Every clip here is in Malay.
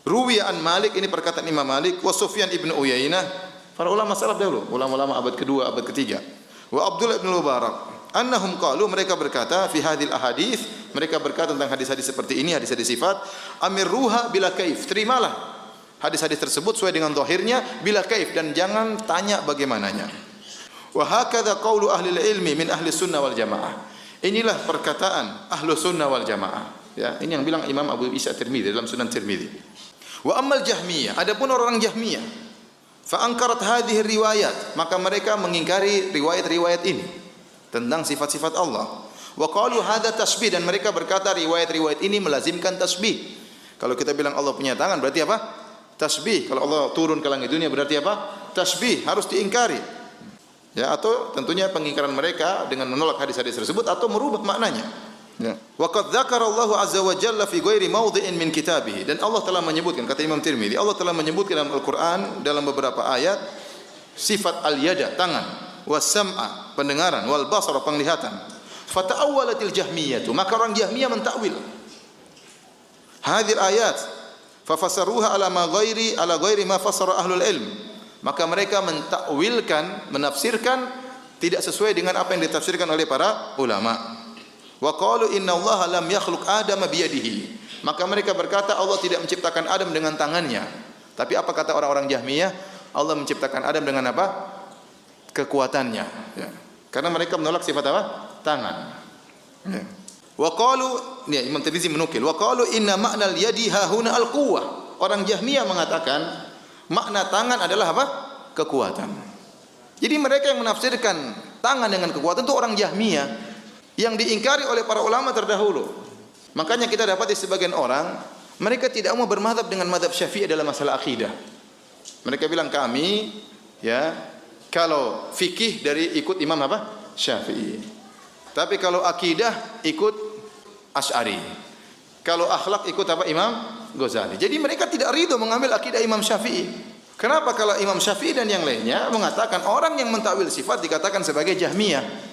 Ruwiya an Malik, ini perkataan Imam Malik, wa Sufyan ibn Uyainah, para ulama salaf dahulu, ulama-ulama abad kedua, abad ketiga. Wa Abdullah ibn Mubarak, annahum qalu, mereka berkata fi hadhil ahadits, mereka berkata tentang hadis-hadis seperti ini, hadis-hadis sifat, amirruha bila kaif, terimalah hadis-hadis tersebut sesuai dengan zahirnya bila kaif, dan jangan tanya bagaimananya. Wa hakadha qaulu ahli ilmi min ahli sunnah wal jamaah. Inilah perkataan ahlu sunnah wal jamaah. Ya, ini yang bilang Imam Abu Isa Tirmidzi dalam Sunan Tirmidzi. Wa ammal Jahmiyah, adapun orang Jahmiyah, fa ankarat hadhihi riwayat, maka mereka mengingkari riwayat-riwayat ini tentang sifat-sifat Allah. Wa qalu hadza tasbih, dan mereka berkata riwayat-riwayat ini melazimkan tasbih. Kalau kita bilang Allah punya tangan berarti apa? Tasbih. Kalau Allah turun ke langit dunia berarti apa? Tasbih, harus diingkari. Ya, atau tentunya pengingkaran mereka dengan menolak hadis-hadis tersebut atau merubah maknanya. Ya. Wa qad dzakara Allahu azza wa jalla fi ghairi mawdhi'in min kitabih, dan Allah telah menyebutkan, kata Imam Tirmidzi, Allah telah menyebutkan dalam Al-Qur'an dalam beberapa ayat sifat al-yada, tangan, was-sam'a, pendengaran, wal basara, penglihatan. Fata'awwalatil jahmiyah, maka orang Jahmiyah mentakwil hadhil ayat, fa fasaruha ala ghairi ma fasara ahlul ilm, maka mereka mentakwilkan, menafsirkan tidak sesuai dengan apa yang ditafsirkan oleh para ulama. Wa qalu inna Allah lam yakhluq Adama biyadihi, maka mereka berkata Allah tidak menciptakan Adam dengan tangannya. Tapi apa kata orang-orang Jahmiyah? Allah menciptakan Adam dengan apa? Kekuatannya. Ya. Karena mereka menolak sifat apa? Tangan. Ya. Wa qalu, ya, Imam Tirmidzi menukil, wa qalu inna ma'nal yadi hahuna al-quwwah. Orang Jahmiyah mengatakan makna tangan adalah apa? Kekuatan. Jadi mereka yang menafsirkan tangan dengan kekuatan itu orang Jahmiyah, yang diingkari oleh para ulama terdahulu. Makanya kita dapat di sebagian orang, mereka tidak mau bermadhab dengan madhab Syafi'i dalam masalah akidah. Mereka bilang kami, ya, kalau fikih dari ikut Imam apa? Syafi'i. Tapi kalau akidah ikut Asy'ari. Kalau akhlak ikut apa? Imam Ghazali. Jadi mereka tidak ridho mengambil akidah Imam Syafi'i. Kenapa? Kalau Imam Syafi'i dan yang lainnya mengatakan orang yang mentakwil sifat dikatakan sebagai Jahmiyah.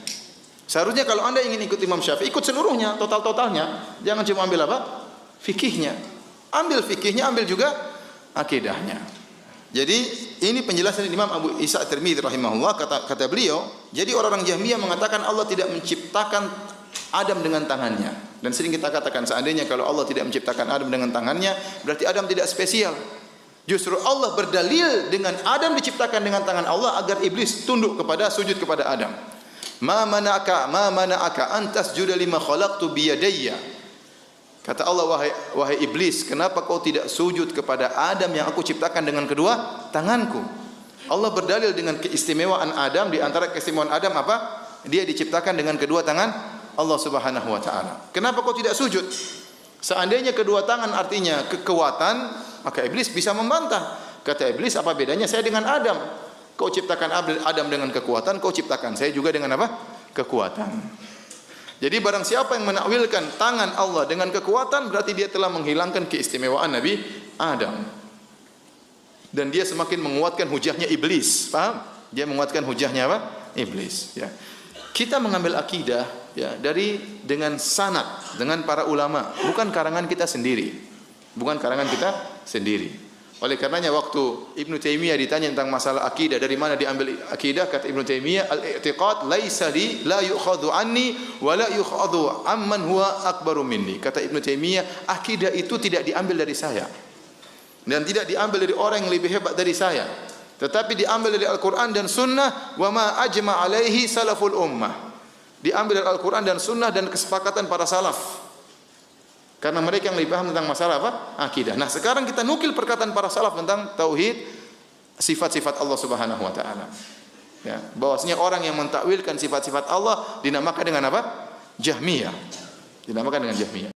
Seharusnya kalau Anda ingin ikut Imam Syafi'i, ikut seluruhnya, total-totalnya. Jangan cuma ambil apa? Fikihnya. Ambil fikihnya, ambil juga akidahnya. Jadi ini penjelasan Imam Abu Isa Tirmidzi rahimahullah, kata beliau, jadi orang-orang Jahmiyah mengatakan Allah tidak menciptakan Adam dengan tangannya. Dan sering kita katakan seandainya kalau Allah tidak menciptakan Adam dengan tangannya, berarti Adam tidak spesial. Justru Allah berdalil dengan Adam diciptakan dengan tangan Allah agar iblis tunduk kepada, sujud kepada Adam. Ma mana'aka antas juda lima khalaqtu biyadayya. Kata Allah, wahai iblis, kenapa kau tidak sujud kepada Adam yang aku ciptakan dengan kedua tanganku? Allah berdalil dengan keistimewaan Adam. Di antara keistimewaan Adam apa? Dia diciptakan dengan kedua tangan Allah Subhanahu wa taala. Kenapa kau tidak sujud? Seandainya kedua tangan artinya kekuatan, maka iblis bisa membantah. Kata iblis, apa bedanya saya dengan Adam? Kau ciptakan Adam dengan kekuatan, kau ciptakan saya juga dengan apa? Kekuatan. Jadi barang siapa yang menakwilkan tangan Allah dengan kekuatan, berarti dia telah menghilangkan keistimewaan Nabi Adam. Dan dia semakin menguatkan hujahnya iblis. Paham? Dia menguatkan hujahnya apa? Iblis. Ya. Kita mengambil akidah ya dengan sanad, dengan para ulama, bukan karangan kita sendiri. Bukan karangan kita sendiri. Oleh karenanya waktu Ibnu Taimiyah ditanya tentang masalah akidah, dari mana diambil akidah, kata Ibnu Taimiyah, al-i'tiqad laisa li la yu'khadhu anni wa la yu'khadhu amman huwa akbaru minni. Kata Ibnu Taimiyah, akidah itu tidak diambil dari saya dan tidak diambil dari orang yang lebih hebat dari saya, tetapi diambil dari Al-Qur'an dan Sunnah, wa ma ajma alaihi salaful ummah. Diambil dari Al-Qur'an dan Sunnah dan kesepakatan para salaf. Karena mereka yang lebih paham tentang masalah apa? Akidah. Nah, sekarang kita nukil perkataan para salaf tentang tauhid, sifat-sifat Allah Subhanahu wa taala. Ya, bahwasanya orang yang mentakwilkan sifat-sifat Allah dinamakan dengan apa? Jahmiyah. Dinamakan dengan Jahmiyah.